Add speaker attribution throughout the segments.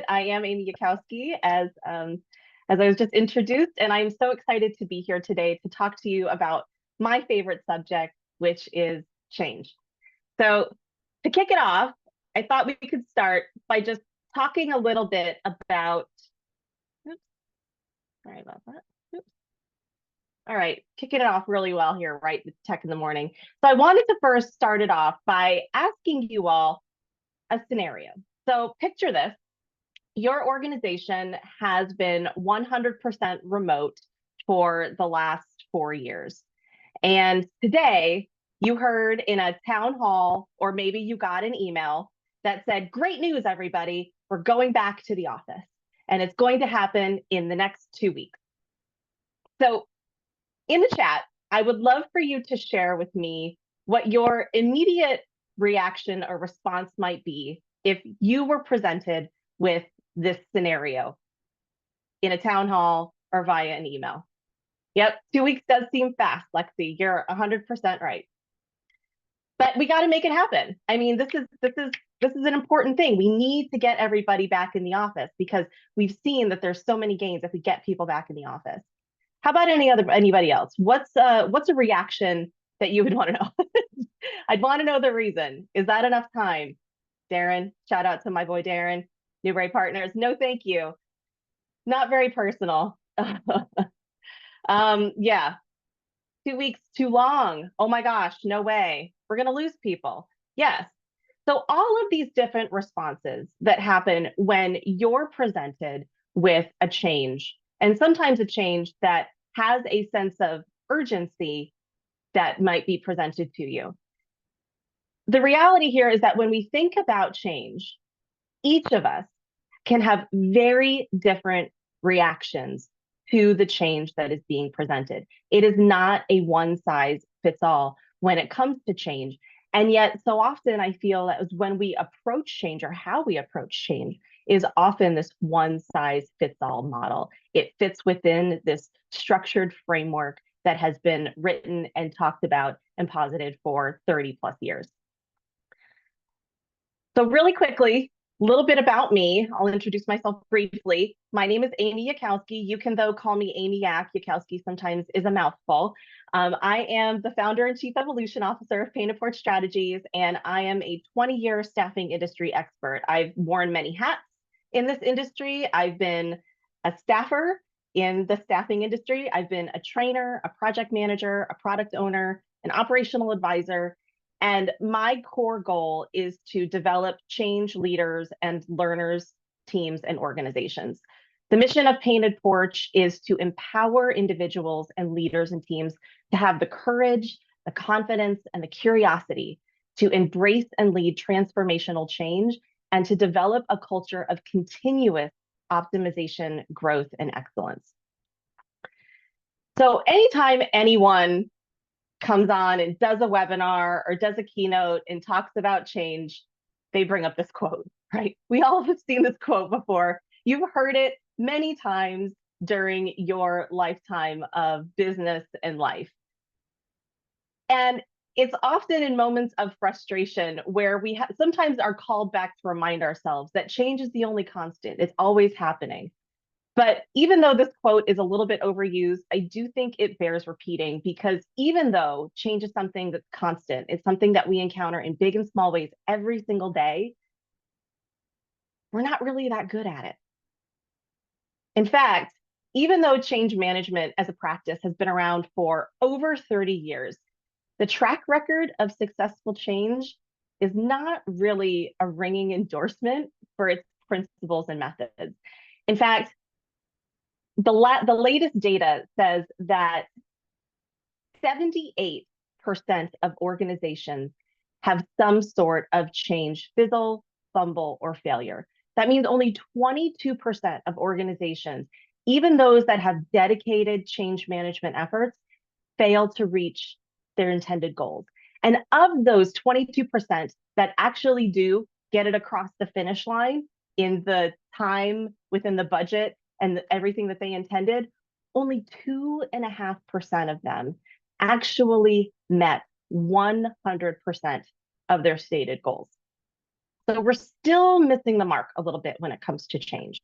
Speaker 1: I am Amy Yackowski, as I was just introduced, and I'm so excited to be here today to talk to you about my favorite subject, which is change. So, to kick it off, I thought we could start by just talking a little bit about. Oops, sorry about that. Oops. All right, kicking it off really well here, right? It's tech in the morning. So, I wanted to first start it off by asking you all a scenario. So, picture this. Your organization has been 100% remote for the last 4 years. And today you heard in a town hall, or maybe you got an email that said, "Great news, everybody. We're going back to the office. And it's going to happen in the next 2 weeks." So, in the chat, I would love for you to share with me what your immediate reaction or response might be if you were presented with this scenario in a town hall or via an email. Yep, 2 weeks does seem fast, Lexi. You're 100% right. But we got to make it happen. I mean, this is an important thing. We need to get everybody back in the office because we've seen that there's so many gains if we get people back in the office. How about anybody else? What's a reaction that you would want to know? I'd want to know the reason. Is that enough time? Darren, shout out to my boy Darren, Newbury Partners. No, thank you. Not very personal. Yeah, 2 weeks too long. Oh my gosh, no way. We're gonna lose people. Yes. So all of these different responses that happen when you're presented with a change, and sometimes a change that has a sense of urgency that might be presented to you. The reality here is that when we think about change, each of us can have very different reactions to the change that is being presented. It is not a one size fits all when it comes to change. And yet, so often I feel that when we approach change or how we approach change is often this one size fits all model. It fits within this structured framework that has been written and talked about and posited for 30 plus years. So, really quickly, a little bit about me. I'll introduce myself briefly. My name is Amy Yackowski. You can, though, call me Amy Yak. Yackowski sometimes is a mouthful. I am the founder and chief evolution officer of Painted Porch Strategies, and I am a 20-year staffing industry expert. I've worn many hats in this industry. I've been a staffer in the staffing industry. I've been a trainer, a project manager, a product owner, an operational advisor. And my core goal is to develop change leaders and learners, teams, and organizations. The mission of Painted Porch is to empower individuals and leaders and teams to have the courage, the confidence, and the curiosity to embrace and lead transformational change and to develop a culture of continuous optimization, growth, and excellence. So anytime anyone comes on and does a webinar or does a keynote and talks about change, they bring up this quote, right? We all have seen this quote before. You've heard it many times during your lifetime of business and life. And it's often in moments of frustration where we sometimes are called back to remind ourselves that change is the only constant. It's always happening. But even though this quote is a little bit overused, I do think it bears repeating because even though change is something that's constant, it's something that we encounter in big and small ways every single day, we're not really that good at it. In fact, even though change management as a practice has been around for over 30 years, the track record of successful change is not really a ringing endorsement for its principles and methods. In fact, the latest data says that 78% of organizations have some sort of change fizzle, fumble, or failure. That means only 22% of organizations, even those that have dedicated change management efforts, fail to reach their intended goals. And of those 22% that actually do get it across the finish line in the time within the budget and everything that they intended, only 2.5% of them actually met 100% of their stated goals. So we're still missing the mark a little bit when it comes to change.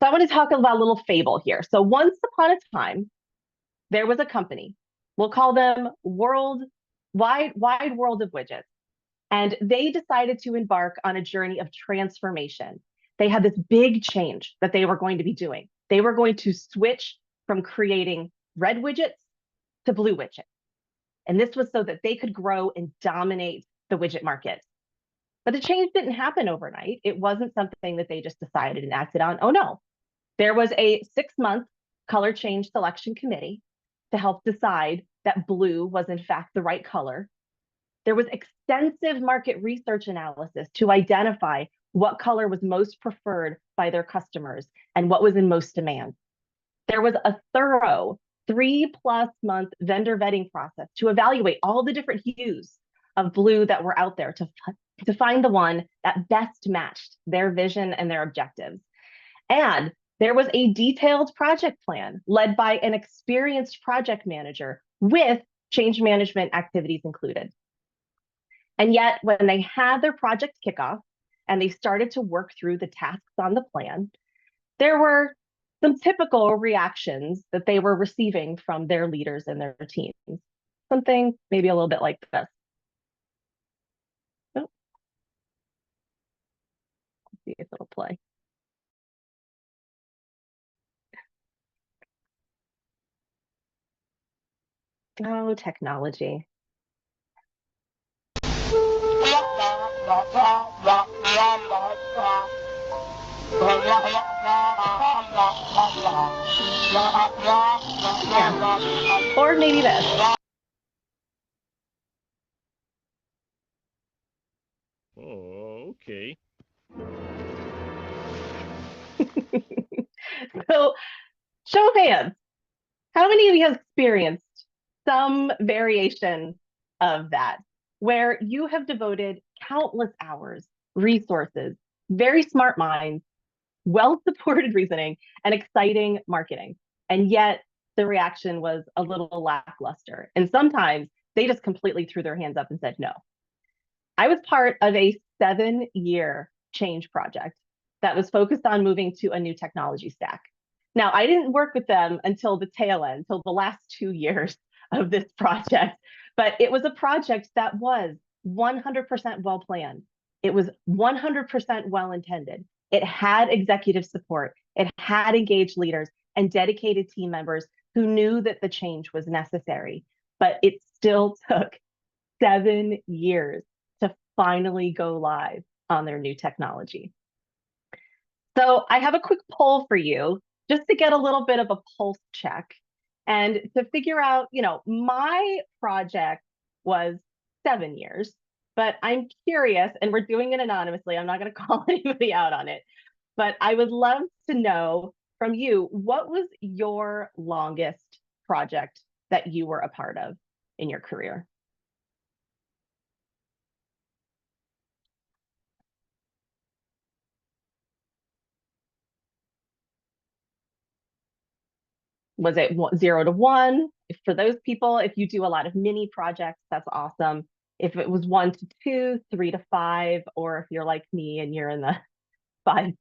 Speaker 1: So I want to talk about a little fable here. So once upon a time, there was a company. We'll call them Wide World of Widgets. And they decided to embark on a journey of transformation. They had this big change that they were going to be doing. They were going to switch from creating red widgets to blue widgets. And this was so that they could grow and dominate the widget market. But the change didn't happen overnight. It wasn't something that they just decided and acted on. Oh no, there was a 6-month color change selection committee to help decide that blue was in fact the right color. There was extensive market research analysis to identify what color was most preferred by their customers and what was in most demand. There was a thorough 3+ month vendor vetting process to evaluate all the different hues of blue that were out there to find the one that best matched their vision and their objectives. And there was a detailed project plan led by an experienced project manager with change management activities included. And yet, when they had their project kickoff and they started to work through the tasks on the plan, there were some typical reactions that they were receiving from their leaders and their teams. Something maybe a little bit like this. Oh, let's see if it'll play. Oh, technology. Yeah. Or maybe this.
Speaker 2: Oh, okay.
Speaker 1: So, show of hands. How many of you have experienced some variation of that, where you have devoted countless hours, resources, very smart minds, well supported reasoning, and exciting marketing? And yet the reaction was a little lackluster. And sometimes they just completely threw their hands up and said no. I was part of a 7-year change project that was focused on moving to a new technology stack. Now, I didn't work with them until the tail end, until the last 2 years of this project, but it was a project that was 100% well planned. It was 100% well intended. It had executive support, it had engaged leaders and dedicated team members who knew that the change was necessary, but it still took 7 years to finally go live on their new technology. So I have a quick poll for you just to get a little bit of a pulse check and to figure out, my project was 7 years, but I'm curious, and we're doing it anonymously. I'm not going to call anybody out on it, but I would love to know from you, what was your longest project that you were a part of in your career? Was it 0 to 1? For those people, if you do a lot of mini projects, that's awesome. If it was 1 to 2, 3 to 5, or if you're like me and you're in the 5+.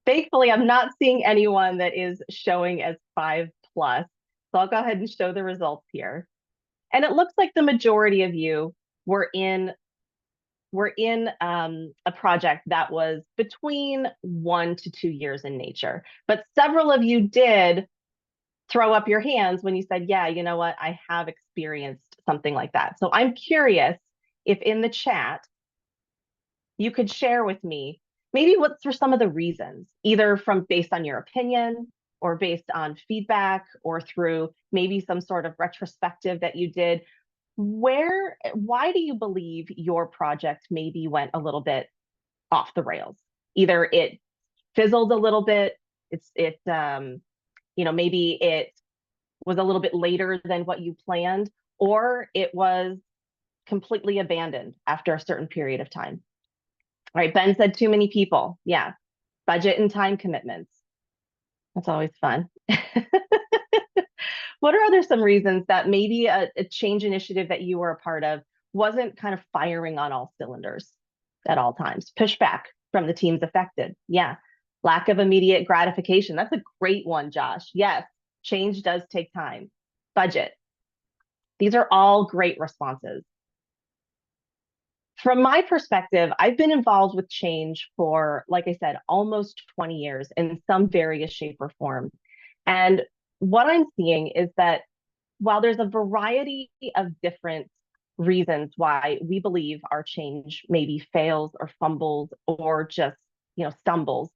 Speaker 1: Thankfully, I'm not seeing anyone that is showing as 5+. So I'll go ahead and show the results here. And it looks like the majority of you were in a project that was between 1 to 2 years in nature. But several of you did throw up your hands when you said, yeah, you know what, I have experienced something like that. So I'm curious if in the chat you could share with me maybe what were some of the reasons, either from based on your opinion or based on feedback or through maybe some sort of retrospective that you did. Why do you believe your project maybe went a little bit off the rails? Either it fizzled a little bit, maybe it was a little bit later than what you planned, or it was completely abandoned after a certain period of time. All right, Ben said too many people. Yeah, budget and time commitments. That's always fun. What are some reasons that maybe a change initiative that you were a part of wasn't kind of firing on all cylinders? at all times. Pushback from the teams affected. Yeah. Lack of immediate gratification. That's a great one, Josh. Yes, change does take time. Budget. These are all great responses. From my perspective, I've been involved with change for, like I said, almost 20 years in some various shape or form. And what I'm seeing is that while there's a variety of different reasons why we believe our change maybe fails or fumbles or just, stumbles,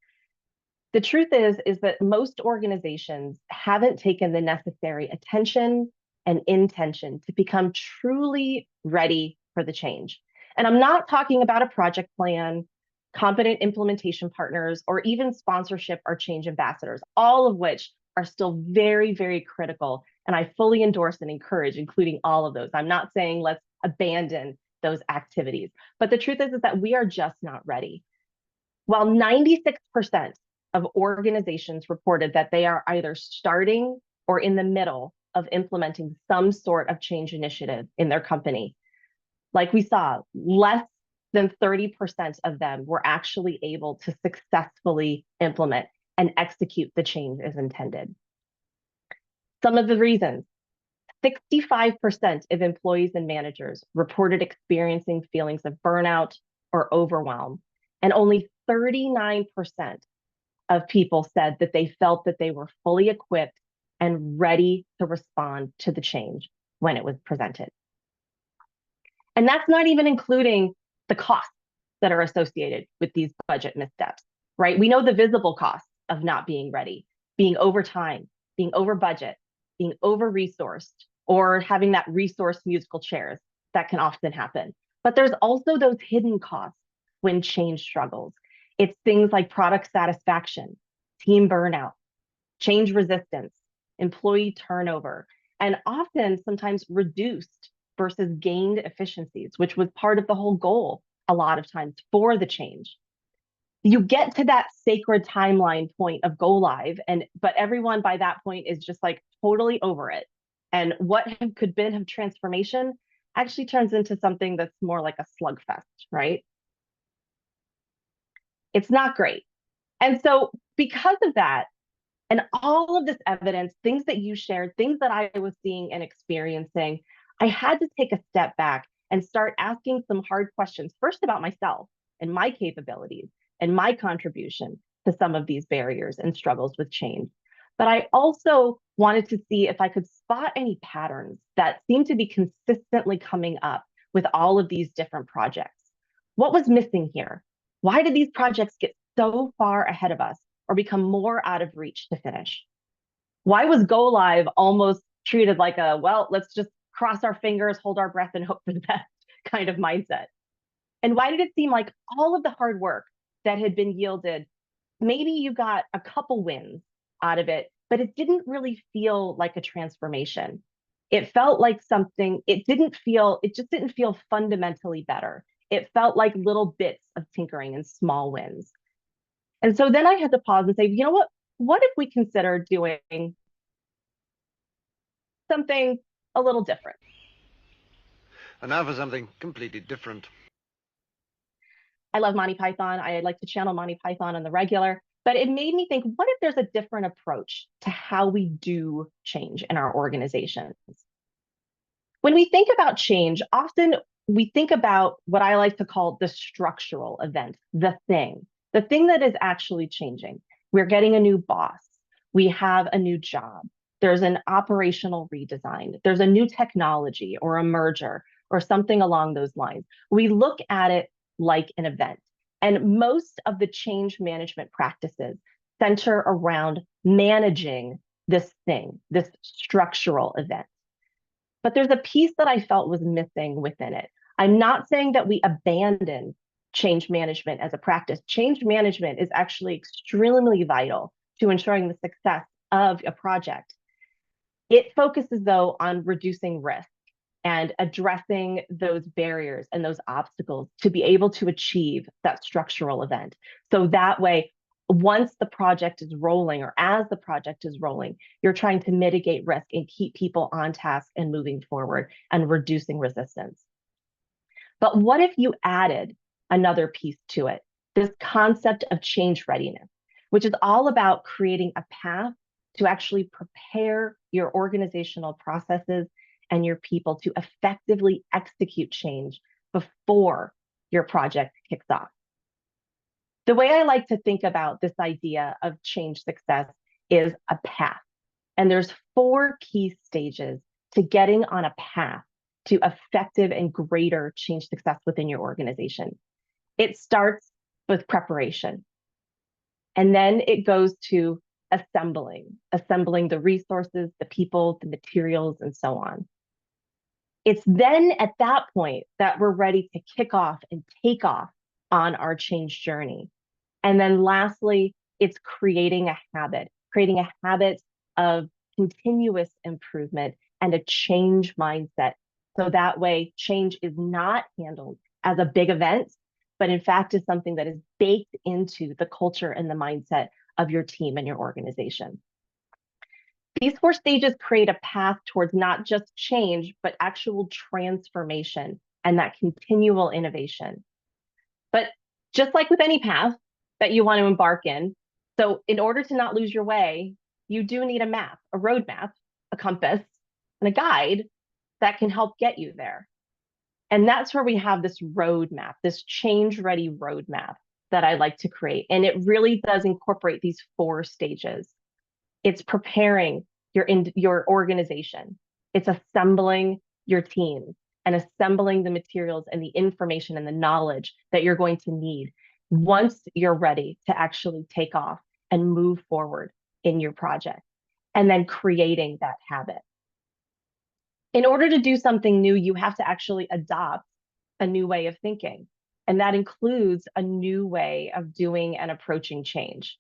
Speaker 1: the truth is that most organizations haven't taken the necessary attention and intention to become truly ready for the change. And I'm not talking about a project plan, competent implementation partners, or even sponsorship or change ambassadors, all of which are still very, very critical. And I fully endorse and encourage including all of those. I'm not saying let's abandon those activities, but the truth is that we are just not ready. While 96% of organizations reported that they are either starting or in the middle of implementing some sort of change initiative in their company, like we saw, less than 30% of them were actually able to successfully implement and execute the change as intended. Some of the reasons: 65% of employees and managers reported experiencing feelings of burnout or overwhelm, and only 39% of people said that they felt that they were fully equipped and ready to respond to the change when it was presented. And that's not even including the costs that are associated with these budget missteps, right? We know the visible costs of not being ready, being over time, being over budget, being over resourced, or having that resource musical chairs that can often happen. But there's also those hidden costs when change struggles. It's things like product satisfaction, team burnout, change resistance, employee turnover, and often sometimes reduced versus gained efficiencies, which was part of the whole goal a lot of times for the change. You get to that sacred timeline point of go live, but everyone by that point is just like totally over it. And what could been of transformation actually turns into something that's more like a slugfest, right? It's not great. And so because of that, and all of this evidence, things that you shared, things that I was seeing and experiencing, I had to take a step back and start asking some hard questions, first about myself and my capabilities and my contribution to some of these barriers and struggles with change. But I also wanted to see if I could spot any patterns that seem to be consistently coming up with all of these different projects. What was missing here? Why did these projects get so far ahead of us or become more out of reach to finish? Why was go live almost treated like a, well, let's just cross our fingers, hold our breath, and hope for the best kind of mindset? And why did it seem like all of the hard work that had been yielded, maybe you got a couple wins out of it, but it didn't really feel like a transformation? It felt like something, it just didn't feel fundamentally better. It felt like little bits of tinkering and small wins. And so then I had to pause and say, you know what? What if we consider doing something a little different?
Speaker 3: And now for something completely different.
Speaker 1: I love Monty Python. I like to channel Monty Python on the regular, but it made me think, what if there's a different approach to how we do change in our organizations? When we think about change, often we think about what I like to call the structural event, the thing that is actually changing. We're getting a new boss. We have a new job. There's an operational redesign. There's a new technology or a merger or something along those lines. We look at it like an event. And most of the change management practices center around managing this thing, this structural event. But there's a piece that I felt was missing within it. I'm not saying that we abandon change management as a practice. Change management is actually extremely vital to ensuring the success of a project. It focuses, though, on reducing risk and addressing those barriers and those obstacles to be able to achieve that structural event. So that way, once the project is rolling or as the project is rolling, you're trying to mitigate risk and keep people on task and moving forward and reducing resistance. But what if you added another piece to it. This concept of change readiness, which is all about creating a path to actually prepare your organizational processes and your people to effectively execute change before your project kicks off. The way I like to think about this idea of change success is a path. And there's 4 key stages to getting on a path to effective and greater change success within your organization. It starts with preparation. And then it goes to assembling the resources, the people, the materials, and so on. It's then at that point that we're ready to kick off and take off on our change journey. And then lastly, it's creating a habit of continuous improvement and a change mindset. So that way, change is not handled as a big event, but in fact is something that is baked into the culture and the mindset of your team and your organization. These 4 stages create a path towards not just change, but actual transformation and that continual innovation. But just like with any path that you want to embark in, so in order to not lose your way, you do need a map, a roadmap, a compass, and a guide that can help get you there. And that's where we have this roadmap, this change-ready roadmap that I like to create. And it really does incorporate these 4 stages. It's preparing your organization. It's assembling your team and assembling the materials and the information and the knowledge that you're going to need once you're ready to actually take off and move forward in your project, and then creating that habit. In order to do something new, you have to actually adopt a new way of thinking. And that includes a new way of doing and approaching change.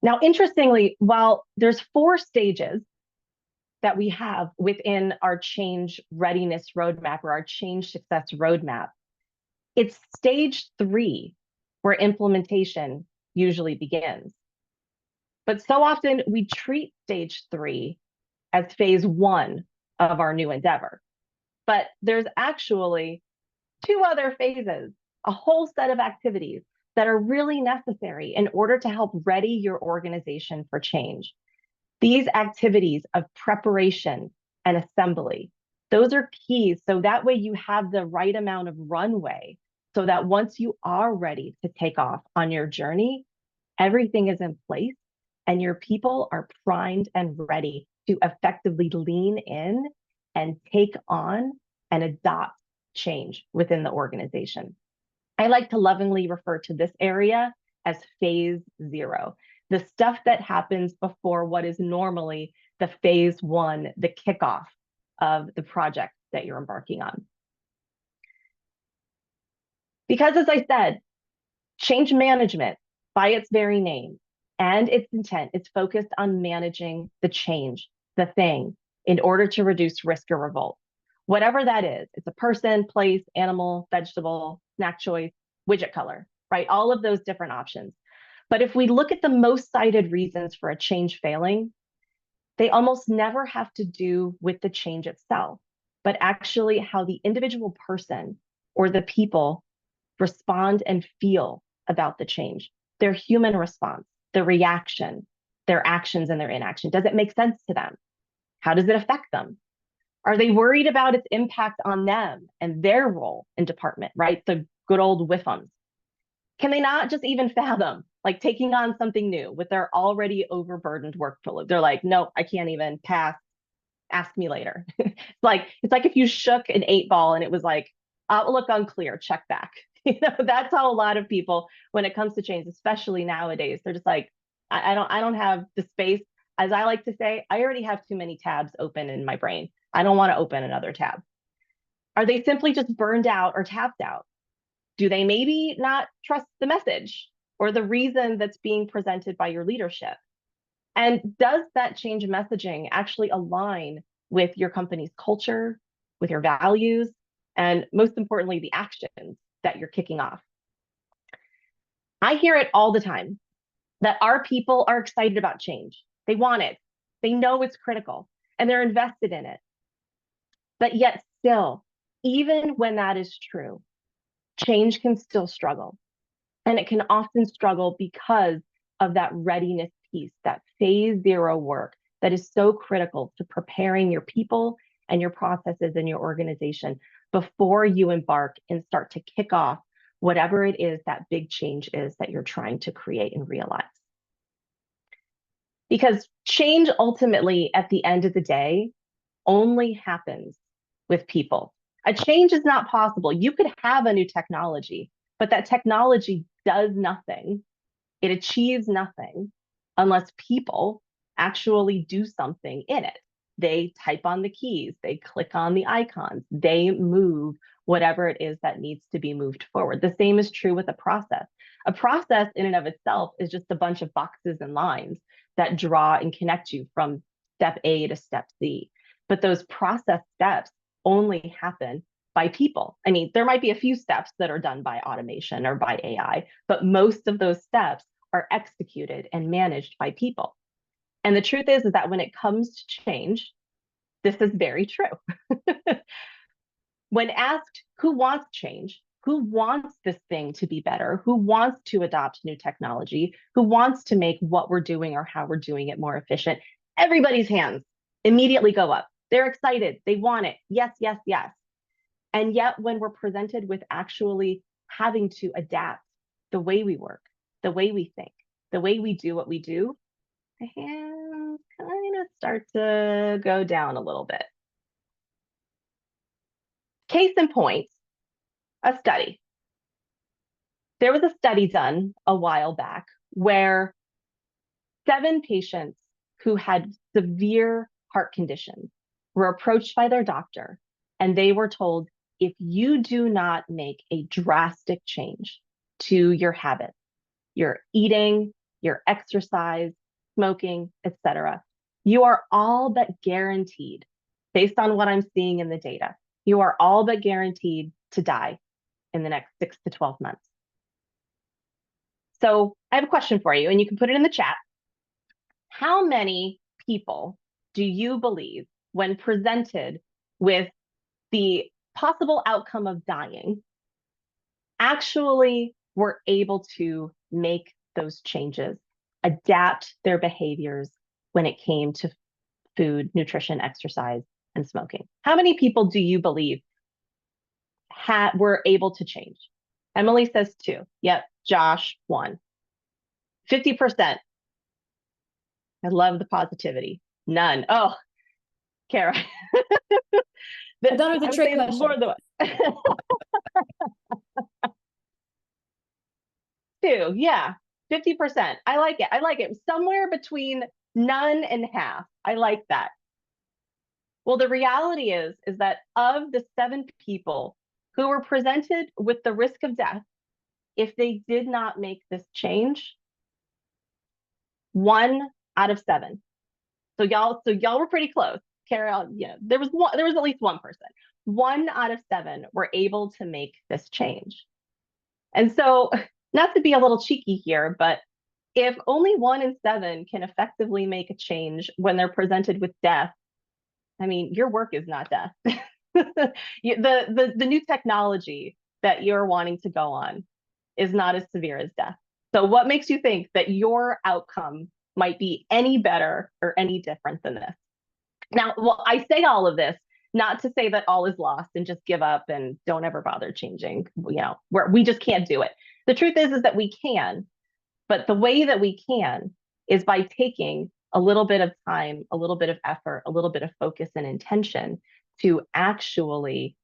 Speaker 1: Now, interestingly, while there's 4 stages that we have within our change readiness roadmap or our change success roadmap, it's stage 3 where implementation usually begins. But so often we treat stage 3 as phase 1 of our new endeavor. But there's actually 2 other phases, a whole set of activities that are really necessary in order to help ready your organization for change. These activities of preparation and assembly, those are keys. So that way you have the right amount of runway so that once you are ready to take off on your journey, everything is in place and your people are primed and ready to effectively lean in and take on and adopt change within the organization. I like to lovingly refer to this area as phase 0, the stuff that happens before what is normally the phase 1, the kickoff of the project that you're embarking on. Because as I said, change management by its very name and its intent is focused on managing the change, the thing, in order to reduce risk or revolt. Whatever that is, it's a person, place, animal, vegetable, snack choice, widget color, right? All of those different options. But if we look at the most cited reasons for a change failing, they almost never have to do with the change itself, but actually how the individual person or the people respond and feel about the change, their human response, their reaction, their actions and their inaction. Does it make sense to them? How does it affect them? Are they worried about its impact on them and their role in department, right? The good old whiffums. Can they not just even fathom like taking on something new with their already overburdened workflow? They're like, nope, I can't even pass. Ask me later. It's like if you shook an 8-ball and it was like, outlook unclear, check back. That's how a lot of people, when it comes to change, especially nowadays, they're just like, I don't have the space. As I like to say, I already have too many tabs open in my brain. I don't want to open another tab. Are they simply just burned out or tapped out? Do they maybe not trust the message or the reason that's being presented by your leadership? And does that change messaging actually align with your company's culture, with your values, and most importantly, the actions that you're kicking off? I hear it all the time that our people are excited about change. They want it. They know it's critical and they're invested in it. But yet still, even when that is true, change can still struggle. And it can often struggle because of that readiness piece, that phase zero work that is so critical to preparing your people and your processes and your organization before you embark and start to kick off whatever it is that big change is that you're trying to create and realize. Because change ultimately, at the end of the day, only happens with people. A change is not possible. You could have a new technology, but that technology does nothing. It achieves nothing unless people actually do something in it. They type on the keys, they click on the icons, they move whatever it is that needs to be moved forward. The same is true with a process. A process in and of itself is just a bunch of boxes and lines that draw and connect you from step A to step Z. But those process steps only happen by people. I mean, there might be a few steps that are done by automation or by AI, but most of those steps are executed and managed by people. And the truth is that when it comes to change, this is very true. When asked who wants change, who wants this thing to be better, who wants to adopt new technology, who wants to make what we're doing or how we're doing it more efficient, everybody's hands immediately go up. They're excited. They want it. Yes, yes, yes. And yet, when we're presented with actually having to adapt the way we work, the way we think, the way we do what we do, the hands kind of start to go down a little bit. Case in point, a study. There was a study done a while back where 7 patients who had severe heart conditions were approached by their doctor, and they were told, if you do not make a drastic change to your habits, your eating, your exercise, smoking, etc., you are all but guaranteed, based on what I'm seeing in the data, you are all but guaranteed to die in the next 6 to 12 months. So I have a question for you, and you can put it in the chat. How many people do you believe, when presented with the possible outcome of dying, actually were able to make those changes, adapt their behaviors when it came to food, nutrition, exercise, and smoking? How many people do you believe were able to change? Emily says 2. Yep. Josh, 1. 50%. I love the positivity. None. Oh, Kara.
Speaker 4: I thought it was a trick question.
Speaker 1: More than 2. Yeah. 50%. I like it. I like it. Somewhere between none and half. I like that. Well, the reality is that of the 7 people who were presented with the risk of death, if they did not make this change, 1 out of 7. So y'all were pretty close. Carol, there was at least one person. 1 out of 7 were able to make this change. And so, not to be a little cheeky here, but if only 1 in 7 can effectively make a change when they're presented with death, I mean, your work is not death. The new technology that you're wanting to go on is not as severe as death. So what makes you think that your outcome might be any better or any different than this? Now, well, I say all of this not to say that all is lost and just give up and don't ever bother changing, we just can't do it. The truth is that we can, but the way that we can is by taking a little bit of time, a little bit of effort, a little bit of focus and intention to actually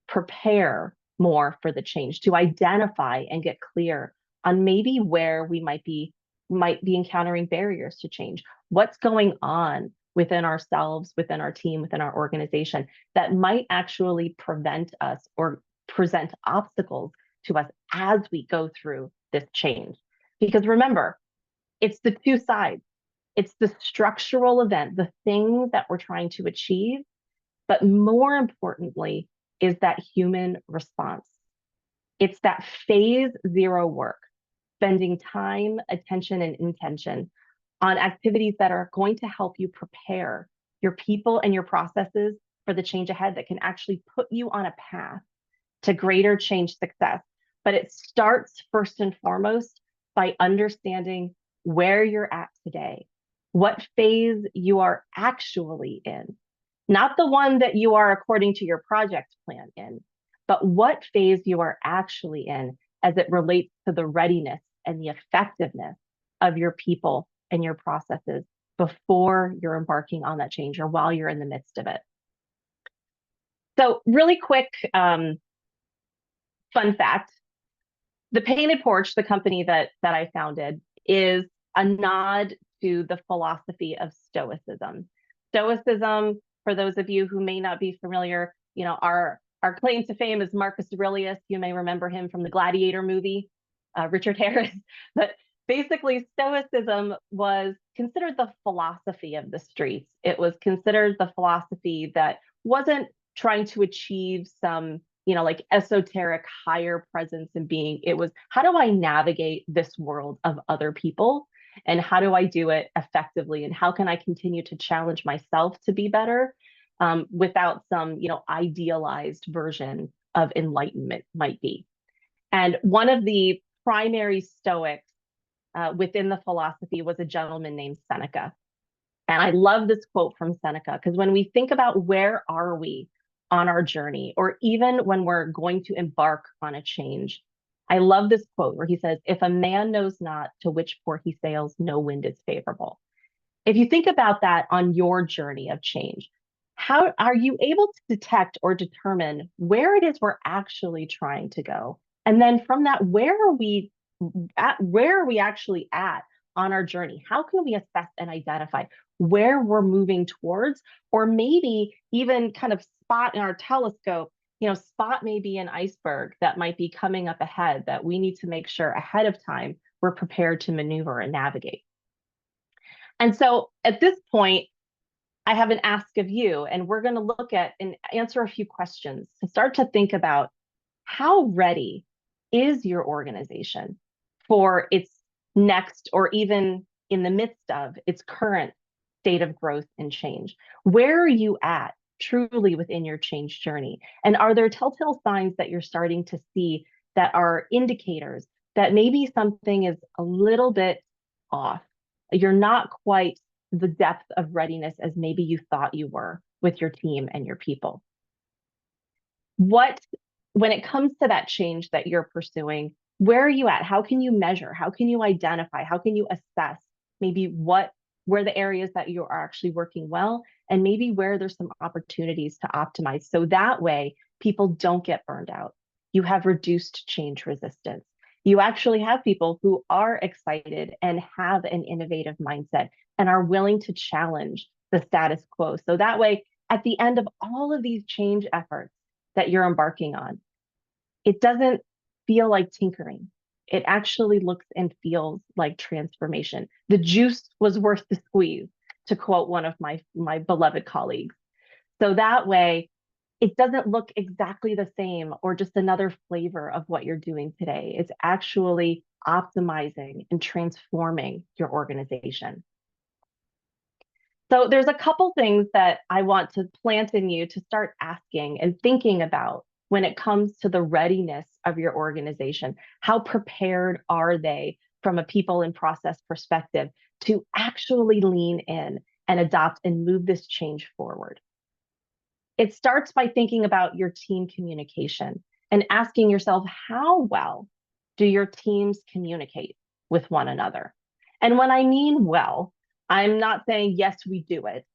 Speaker 1: prepare more for the change, to identify and get clear on maybe where we might be encountering barriers to change. What's going on within ourselves, within our team, within our organization that might actually prevent us or present obstacles to us as we go through this change. Because remember, it's the 2 sides. It's the structural event, the thing that we're trying to achieve, but more importantly is that human response. It's that phase 0 work, spending time, attention, and intention on activities that are going to help you prepare your people and your processes for the change ahead that can actually put you on a path to greater change success. But it starts first and foremost by understanding where you're at today, what phase you are actually in, not the one that you are according to your project plan in, but what phase you are actually in as it relates to the readiness and the effectiveness of your people and your processes before you're embarking on that change or while you're in the midst of it. So really quick fun fact, the Painted Porch, the company that I founded, is a nod to the philosophy of Stoicism. Stoicism, for those of you who may not be familiar, our claim to fame is Marcus Aurelius. You may remember him from the Gladiator movie, Richard Harris. But basically, Stoicism was considered the philosophy of the streets. It was considered the philosophy that wasn't trying to achieve some like esoteric higher presence and being. It was, how do I navigate this world of other people? And how do I do it effectively? And how can I continue to challenge myself to be better without some, idealized version of enlightenment might be? And one of the primary Stoics within the philosophy was a gentleman named Seneca. And I love this quote from Seneca, because when we think about where are we on our journey, or even when we're going to embark on a change, I love this quote where he says, "If a man knows not to which port he sails, no wind is favorable." If you think about that on your journey of change, how are you able to detect or determine where it is we're actually trying to go? And then from that, where are we actually at on our journey? How can we assess and identify where we're moving towards, or maybe even kind of spot in our telescope, spot maybe an iceberg that might be coming up ahead that we need to make sure ahead of time we're prepared to maneuver and navigate. And so at this point, I have an ask of you, and we're going to look at and answer a few questions to start to think about how ready is your organization for its next, or even in the midst of its current state of growth and change? Where are you at truly within your change journey? And are there telltale signs that you're starting to see that are indicators that maybe something is a little bit off? You're not quite the depth of readiness as maybe you thought you were with your team and your people. When it comes to that change that you're pursuing, where are you at? How can you measure? How can you identify? How can you assess maybe where the areas that you are actually working well, and maybe where there's some opportunities to optimize, so that way people don't get burned out. You have reduced change resistance. You actually have people who are excited and have an innovative mindset and are willing to challenge the status quo. So that way, at the end of all of these change efforts that you're embarking on, it doesn't feel like tinkering. It actually looks and feels like transformation. The juice was worth the squeeze, to quote one of my beloved colleagues. So that way, it doesn't look exactly the same or just another flavor of what you're doing today. It's actually optimizing and transforming your organization. So there's a couple things that I want to plant in you to start asking and thinking about when it comes to the readiness of your organization. How prepared are they from a people and process perspective to actually lean in and adopt and move this change forward? It starts by thinking about your team communication and asking yourself, how well do your teams communicate with one another? And when I mean well, I'm not saying, yes, we do it,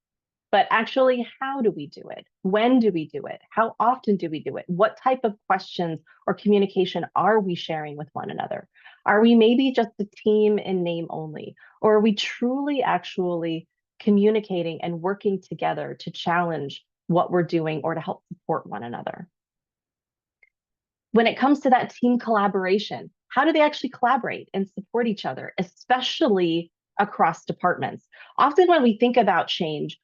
Speaker 1: but actually, how do we do it? When do we do it? How often do we do it? What type of questions or communication are we sharing with one another? Are we maybe just a team in name only? Or are we truly actually communicating and working together to challenge what we're doing or to help support one another? When it comes to that team collaboration, how do they actually collaborate and support each other, especially across departments? Often when we think about change,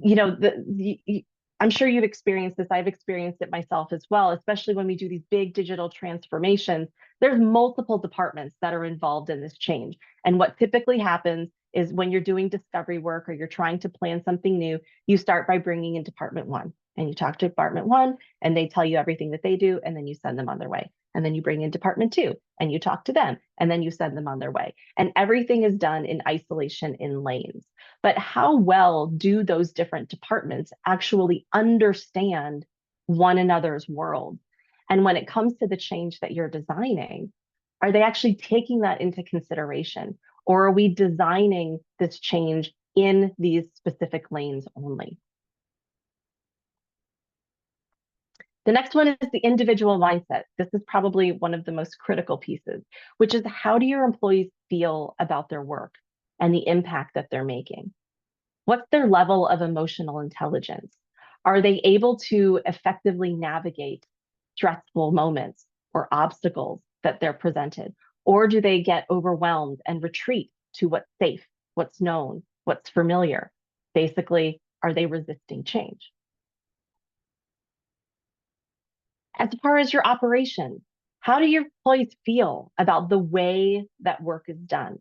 Speaker 1: I'm sure you've experienced this. I've experienced it myself as well, especially when we do these big digital transformations. There's multiple departments that are involved in this change. And what typically happens is when you're doing discovery work or you're trying to plan something new, you start by bringing in department one, And you talk to department one and they tell you everything that they do, and then you send them on their way. And then you bring in department two and you talk to them, and then you send them on their way. And everything is done in isolation in lanes. But how well do those different departments actually understand one another's world? And when it comes to the change that you're designing, are they actually taking that into consideration? Or are we designing this change in these specific lanes only? The next one is the individual mindset. This is probably one of the most critical pieces, which is how do your employees feel about their work and the impact that they're making? What's their level of emotional intelligence? Are they able to effectively navigate stressful moments or obstacles that they're presented? Or do they get overwhelmed and retreat to what's safe, what's known, what's familiar? Basically, are they resisting change? As far as your operation, how do your employees feel about the way that work is done?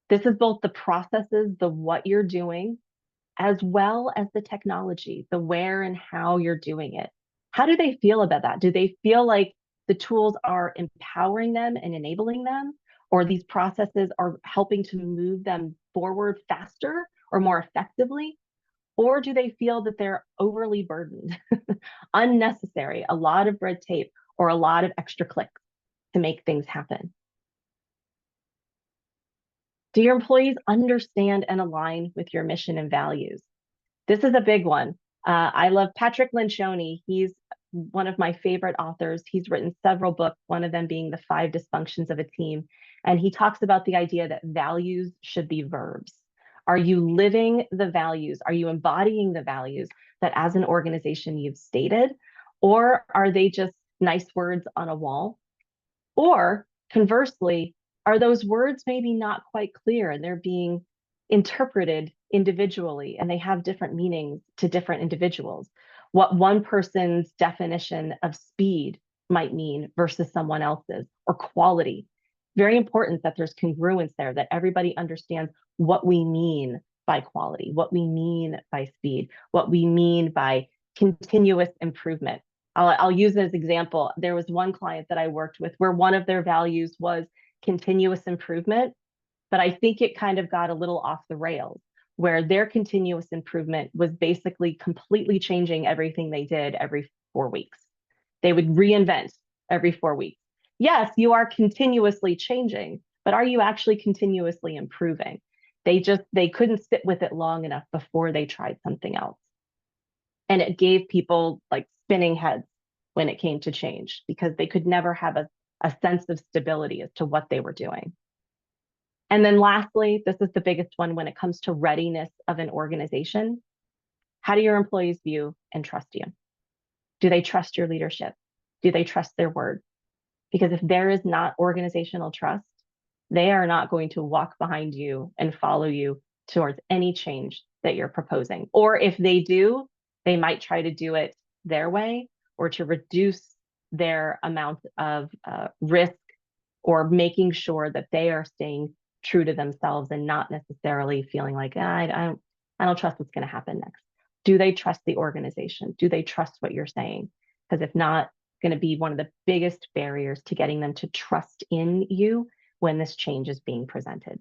Speaker 1: This is both the processes, the what you're doing, as well as the technology, the where and how you're doing it. How do they feel about that? Do they feel like the tools are empowering them and enabling them, or these processes are helping to move them forward faster or more effectively? Or do they feel that they're overly burdened, unnecessary, a lot of red tape, or a lot of extra clicks to make things happen? Do your employees understand and align with your mission and values? This is a big one. I love Patrick Lencioni. He's one of my favorite authors. He's written several books, one of them being The Five Dysfunctions of a Team. And he talks about the idea that values should be verbs. Are you living the values? Are you embodying the values that as an organization you've stated? Or are they just nice words on a wall? Or conversely, are those words maybe not quite clear and they're being interpreted individually and they have different meanings to different individuals? What one person's definition of speed might mean versus someone else's, or quality. Very important that there's congruence there, that everybody understands what we mean by quality, what we mean by speed, what we mean by continuous improvement. I'll use as example, there was one client that I worked with where one of their values was continuous improvement, but I think it kind of got a little off the rails, where their continuous improvement was basically completely changing everything they did every 4 weeks. They would reinvent every 4 weeks. Yes, you are continuously changing, but are you actually continuously improving? They couldn't sit with it long enough before they tried something else. And it gave people like spinning heads when it came to change, because they could never have a sense of stability as to what they were doing. And then lastly, this is the biggest one when it comes to readiness of an organization. How do your employees view and trust you? Do they trust your leadership? Do they trust their word? Because if there is not organizational trust, they are not going to walk behind you and follow you towards any change that you're proposing. Or if they do, they might try to do it their way or to reduce their amount of risk, or making sure that they are staying true to themselves and not necessarily feeling like, I don't trust what's going to happen next. Do they trust the organization? Do they trust what you're saying? Because if not, going to be one of the biggest barriers to getting them to trust in you when this change is being presented.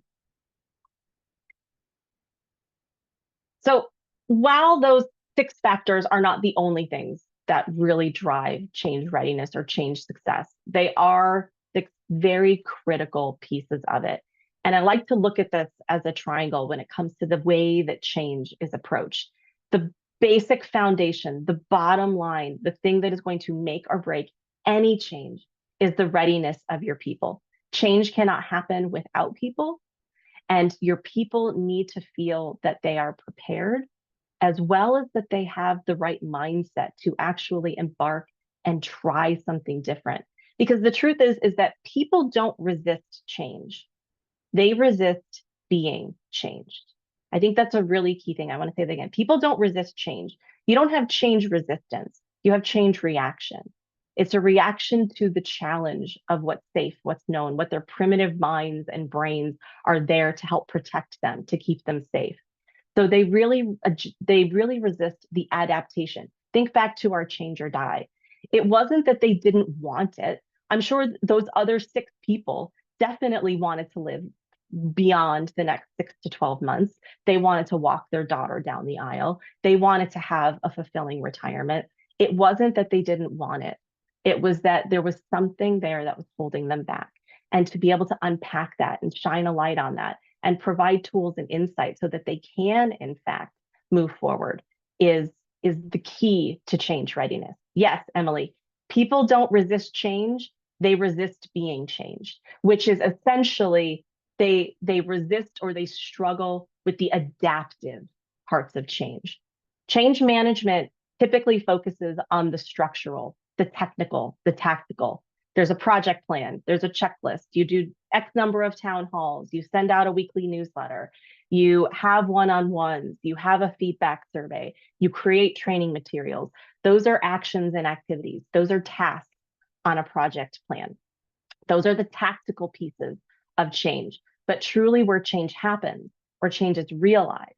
Speaker 1: So while those 6 factors are not the only things that really drive change readiness or change success, they are 6 very critical pieces of it. And I like to look at this as a triangle when it comes to the way that change is approached. The basic foundation, the bottom line, the thing that is going to make or break any change is the readiness of your people. Change cannot happen without people, and your people need to feel that they are prepared, as well as that they have the right mindset to actually embark and try something different. Because the truth is that people don't resist change. They resist being changed. I think that's a really key thing. I want to say that again. People don't resist change. You don't have change resistance. You have change reaction. It's a reaction to the challenge of what's safe, what's known, what their primitive minds and brains are there to help protect them, to keep them safe. So they really resist the adaptation. Think back to our change or die. It wasn't that they didn't want it. I'm sure those other 6 people definitely wanted to live beyond the next 6 to 12 months. They wanted to walk their daughter down the aisle. They wanted to have a fulfilling retirement. It wasn't that they didn't want it. It was that there was something there that was holding them back. And to be able to unpack that and shine a light on that and provide tools and insights so that they can, in fact, move forward is the key to change readiness. Yes, Emily, people don't resist change, they resist being changed, which is essentially they resist or they struggle with the adaptive parts of change. Change management typically focuses on the structural, the technical, the tactical. There's a project plan, there's a checklist. You do X number of town halls, you send out a weekly newsletter, you have one-on-ones, you have a feedback survey, you create training materials. Those are actions and activities. Those are tasks on a project plan. Those are the tactical pieces of change. But truly where change happens, where change is realized,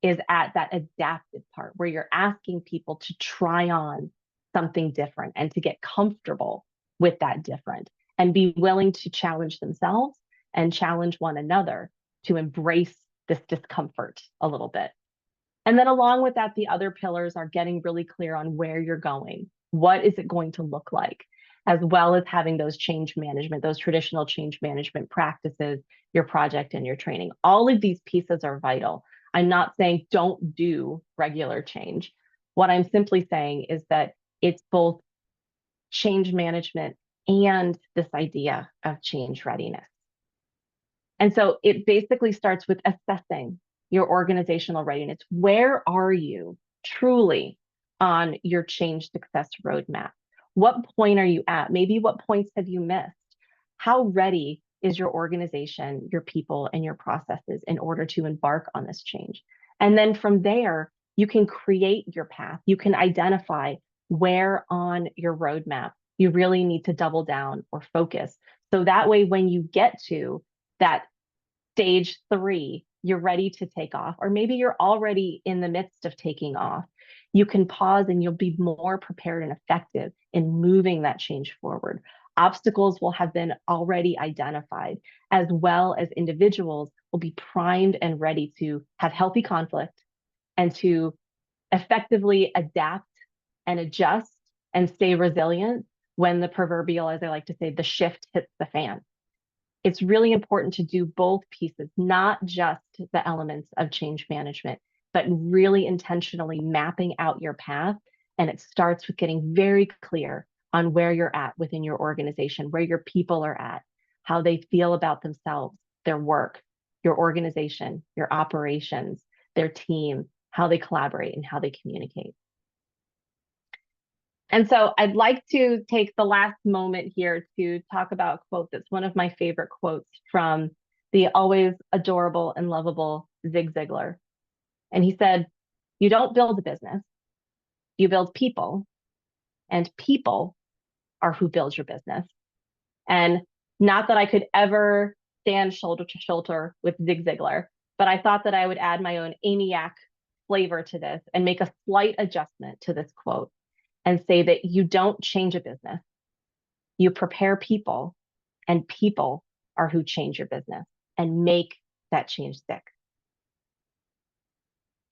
Speaker 1: is at that adaptive part where you're asking people to try on something different and to get comfortable with that different and be willing to challenge themselves and challenge one another to embrace this discomfort a little bit. And then along with that, the other pillars are getting really clear on where you're going. What is it going to look like? As well as having those change management, those traditional change management practices, your project and your training. All of these pieces are vital. I'm not saying don't do regular change. What I'm simply saying is that it's both change management and this idea of change readiness. And so it basically starts with assessing your organizational readiness. Where are you truly on your change success roadmap? What point are you at? Maybe what points have you missed? How ready is your organization, your people, and your processes in order to embark on this change? And then from there, you can create your path. You can identify where on your roadmap you really need to double down or focus. So that way, when you get to that stage 3, you're ready to take off, or maybe you're already in the midst of taking off. You can pause and you'll be more prepared and effective in moving that change forward. Obstacles will have been already identified, as well as individuals will be primed and ready to have healthy conflict and to effectively adapt and adjust and stay resilient when the proverbial, as I like to say, the shift hits the fan. It's really important to do both pieces, not just the elements of change management, but really intentionally mapping out your path. And it starts with getting very clear on where you're at within your organization, where your people are at, how they feel about themselves, their work, your organization, your operations, their team, how they collaborate and how they communicate. And so I'd like to take the last moment here to talk about a quote that's one of my favorite quotes from the always adorable and lovable Zig Ziglar. And he said, "You don't build a business, you build people, and people are who builds your business." And not that I could ever stand shoulder to shoulder with Zig Ziglar, but I thought that I would add my own Amy Yack flavor to this and make a slight adjustment to this quote and say that you don't change a business, you prepare people, and people are who change your business and make that change stick.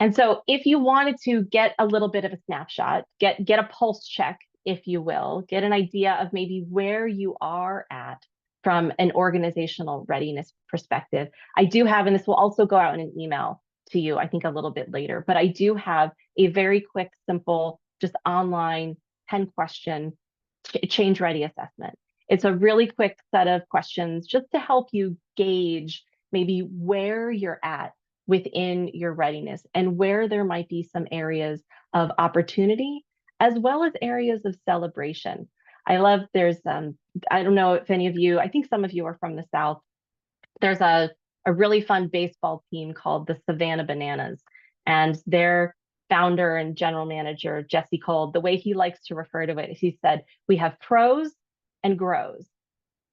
Speaker 1: And so if you wanted to get a little bit of a snapshot, get a pulse check, if you will, get an idea of maybe where you are at from an organizational readiness perspective, I do have, and this will also go out in an email to you, I think a little bit later, but I do have a very quick, simple, just online 10-question change ready assessment. It's a really quick set of questions just to help you gauge maybe where you're at within your readiness and where there might be some areas of opportunity as well as areas of celebration. I love there's I don't know if any of you, I think some of you are from the South. There's a really fun baseball team called the Savannah Bananas, and their founder and general manager, Jesse Cole, the way he likes to refer to it, he said, we have pros and grows.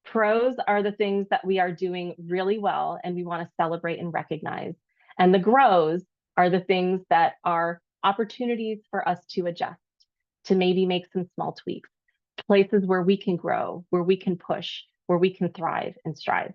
Speaker 1: Pros are the things that we are doing really well and we want to celebrate and recognize. And the grows are the things that are opportunities for us to adjust, to maybe make some small tweaks, places where we can grow, where we can push, where we can thrive and strive.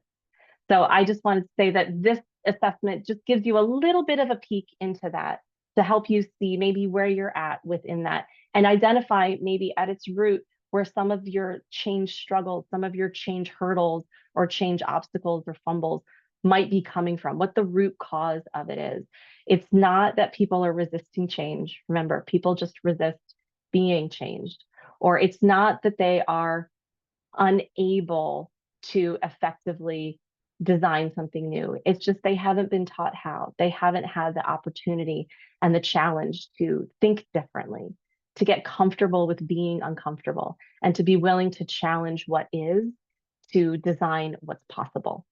Speaker 1: So I just wanted to say that this assessment just gives you a little bit of a peek into that to help you see maybe where you're at within that and identify maybe at its root where some of your change struggles, some of your change hurdles or change obstacles or fumbles might be coming from, what the root cause of it is. It's not that people are resisting change. Remember, people just resist being changed. Or it's not that they are unable to effectively design something new. It's just they haven't been taught how. They haven't had the opportunity and the challenge to think differently, to get comfortable with being uncomfortable, and to be willing to challenge what is to design what's possible.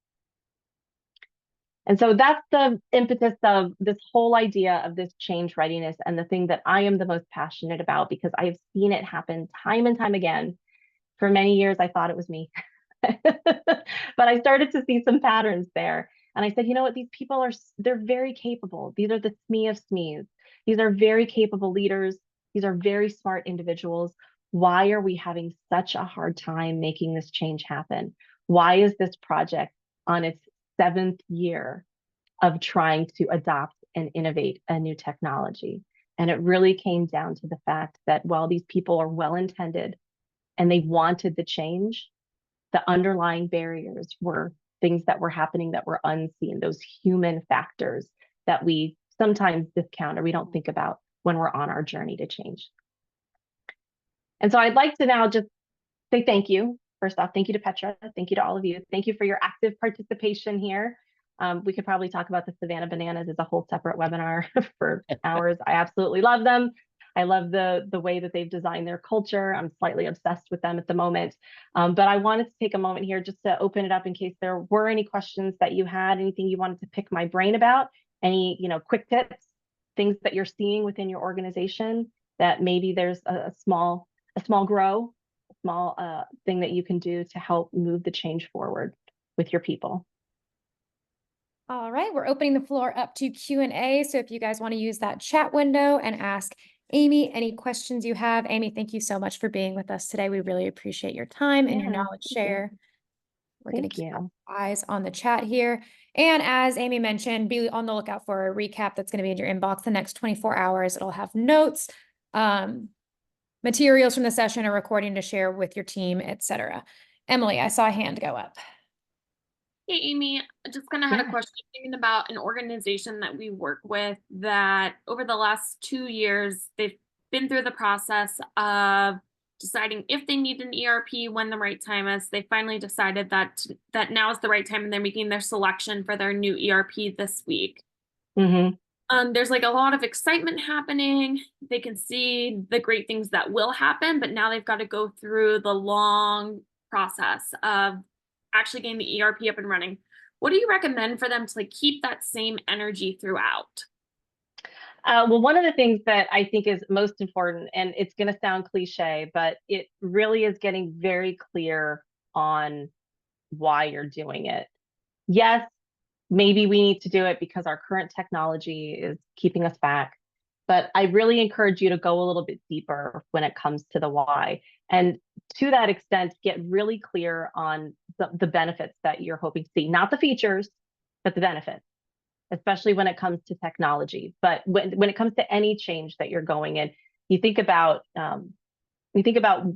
Speaker 1: And so that's the impetus of this whole idea of this change readiness, and the thing that I am the most passionate about, because I've seen it happen time and time again. For many years, I thought it was me. But I started to see some patterns there. And I said, you know what, these people are, they're very capable. These are the SME of SMEs. These are very capable leaders. These are very smart individuals. Why are we having such a hard time making this change happen? Why is this project on its 7th year of trying to adopt and innovate a new technology? And it really came down to the fact that while these people are well-intended and they wanted the change, the underlying barriers were things that were happening that were unseen, those human factors that we sometimes discount or we don't think about when we're on our journey to change. And so I'd like to now just say thank you. First off, thank you to Petra. Thank you to all of you. Thank you for your active participation here. We could probably talk about the Savannah Bananas as a whole separate webinar for hours. I absolutely love them. I love the way that they've designed their culture. I'm slightly obsessed with them at the moment. But I wanted to take a moment here just to open it up in case there were any questions that you had, anything you wanted to pick my brain about, any quick tips, things that you're seeing within your organization that maybe there's a small grow, a small thing that you can do to help move the change forward with your people.
Speaker 4: All right, we're opening the floor up to Q&A. So if you guys want to use that chat window and ask Amy any questions you have. Amy, thank you so much for being with us today. We really appreciate your time and your knowledge share. We're going to keep our eyes on the chat here. And as Amy mentioned, be on the lookout for a recap that's going to be in your inbox the next 24 hours. It'll have notes, materials from the session, a recording to share with your team, etc. Emily, I saw a hand go up.
Speaker 5: Hey, Amy, just kind of had a question thinking about an organization that we work with that over the last 2 years, they've been through the process of deciding if they need an ERP, when the right time is. They finally decided that now is the right time, and they're making their selection for their new ERP this week. There's like a lot of excitement happening. They can see the great things that will happen, but now they've got to go through the long process of actually getting the ERP up and running. What do you recommend for them to keep that same energy throughout?
Speaker 1: Well, one of the things that I think is most important, and it's going to sound cliche, but it really is getting very clear on why you're doing it. Yes, maybe we need to do it because our current technology is keeping us back, but I really encourage you to go a little bit deeper when it comes to the why. And to that extent, get really clear on the benefits that you're hoping to see, not the features, but the benefits, especially when it comes to technology. But when it comes to any change that you're going in, you think about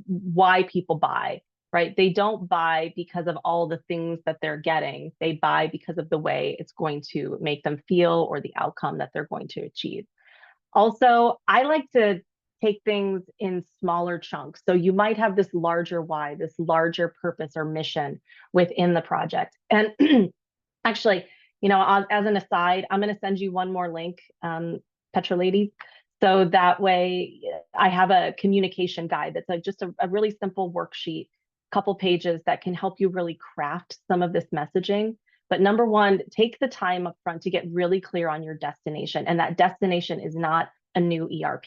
Speaker 1: why people buy, right? They don't buy because of all the things that they're getting. They buy because of the way it's going to make them feel or the outcome that they're going to achieve. Also, I like to take things in smaller chunks. So you might have this larger why, this larger purpose or mission within the project. And actually, as an aside, I'm going to send you one more link, Petra ladies. So that way I have a communication guide that's just a really simple worksheet, couple pages that can help you really craft some of this messaging. But number one, take the time up front to get really clear on your destination. And that destination is not a new ERP,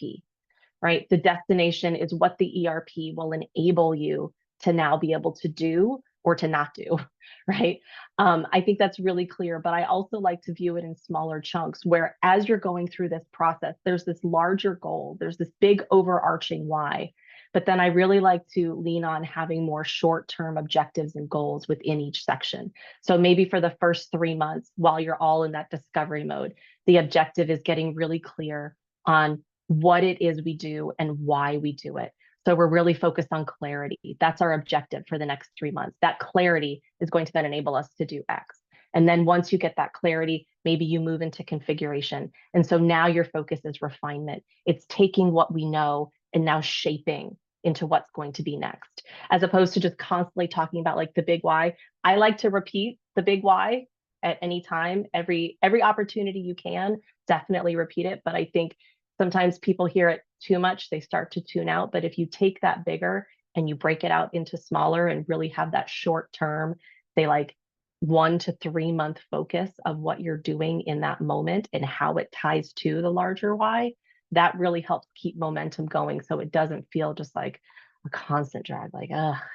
Speaker 1: right? The destination is what the ERP will enable you to now be able to do or to not do, right? I think that's really clear, but I also like to view it in smaller chunks where as you're going through this process, there's this larger goal, there's this big overarching why. But then I really like to lean on having more short-term objectives and goals within each section. So maybe for the first 3 months, while you're all in that discovery mode, the objective is getting really clear on what it is we do and why we do it. So we're really focused on clarity. That's our objective for the next 3 months. That clarity is going to then enable us to do X. And then once you get that clarity, maybe you move into configuration. And so now your focus is refinement. It's taking what we know and now shaping into what's going to be next, as opposed to just constantly talking about like the big why. I like to repeat the big why at any time, every opportunity you can, definitely repeat it. But I think sometimes people hear it too much, they start to tune out. But if you take that bigger and you break it out into smaller and really have that short term, say like 1 to 3 month focus of what you're doing in that moment and how it ties to the larger why, that really helps keep momentum going. So it doesn't feel just like a constant drag, like,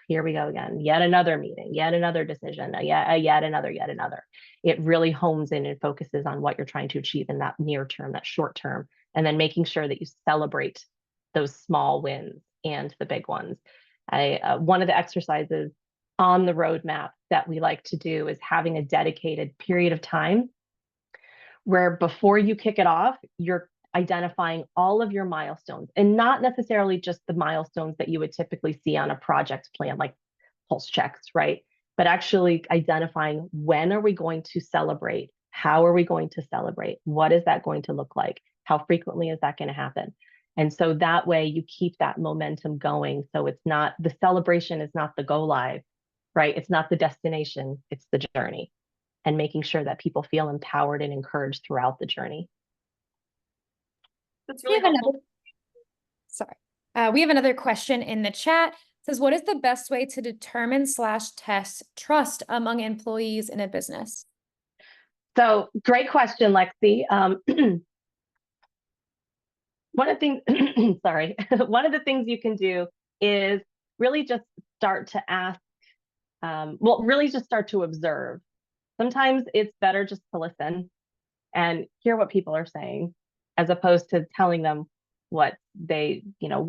Speaker 1: here we go again, yet another meeting, yet another decision, yet another. It really hones in and focuses on what you're trying to achieve in that near term, that short term, and then making sure that you celebrate those small wins and the big ones. One of the exercises on the roadmap that we like to do is having a dedicated period of time where before you kick it off, you're identifying all of your milestones, and not necessarily just the milestones that you would typically see on a project plan, like pulse checks, right? But actually identifying when are we going to celebrate? How are we going to celebrate? What is that going to look like? How frequently is that going to happen? And so that way you keep that momentum going. So it's not, the celebration is not the go live, right? It's not the destination, it's the journey, and making sure that people feel empowered and encouraged throughout the journey.
Speaker 5: That's
Speaker 4: We
Speaker 5: really
Speaker 4: have
Speaker 5: helpful.
Speaker 4: we have another question in the chat. It says, what is the best way to determine / test trust among employees in a business?
Speaker 1: So great question, Lexi. One of the things, sorry, one of the things you can do is really just start to ask, really just start to observe. Sometimes it's better just to listen and hear what people are saying, as opposed to telling them what they,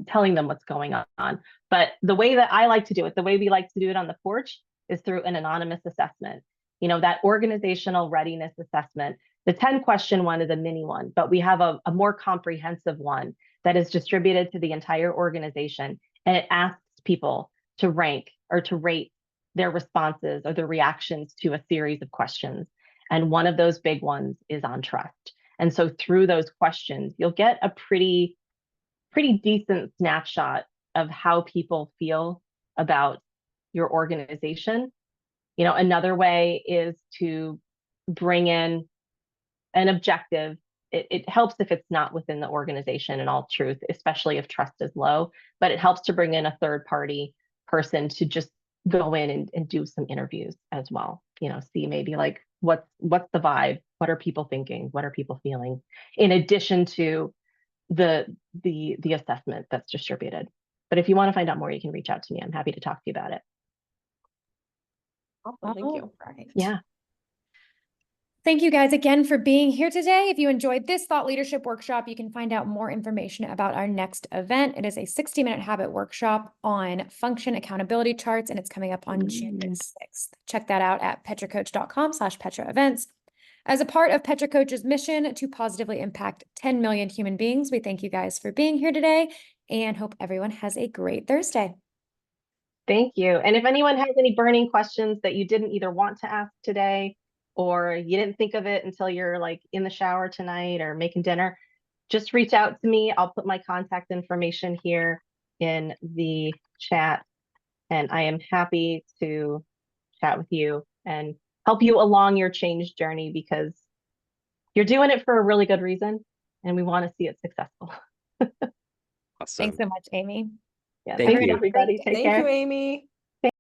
Speaker 1: telling them what's going on. But the way that I like to do it, the way we like to do it on the porch, is through an anonymous assessment. That organizational readiness assessment. The 10-question one is a mini one, but we have a more comprehensive one that is distributed to the entire organization. And it asks people to rank or to rate their responses or their reactions to a series of questions. And one of those big ones is on trust. And so through those questions, you'll get a pretty decent snapshot of how people feel about your organization. Another way is to bring in an objective. It helps if it's not within the organization, in all truth, especially if trust is low, but it helps to bring in a third party person to just go in and do some interviews as well. See maybe like what's the vibe, what are people thinking, what are people feeling, in addition to the assessment that's distributed. But if you want to find out more, you can reach out to me. I'm happy to talk to you about it.
Speaker 6: Awesome, thank you.
Speaker 4: Right.
Speaker 1: Yeah.
Speaker 4: Thank you guys again for being here today. If you enjoyed this thought leadership workshop, you can find out more information about our next event. It is a 60-minute habit workshop on function accountability charts, and it's coming up on June 6th. Check that out at petracoach.com/petraevents. As a part of Petra Coach's mission to positively impact 10 million human beings, we thank you guys for being here today and hope everyone has a great Thursday.
Speaker 1: Thank you. And if anyone has any burning questions that you didn't either want to ask today, or you didn't think of it until you're like in the shower tonight or making dinner, just reach out to me. I'll put my contact information here in the chat, and I am happy to chat with you and help you along your change journey, because you're doing it for a really good reason and we want to see it successful.
Speaker 7: Awesome.
Speaker 4: Thanks so much, Amy.
Speaker 1: Yeah,
Speaker 7: Thank
Speaker 1: thanks
Speaker 7: you.
Speaker 1: everybody. Take care.
Speaker 6: Thank you, Amy.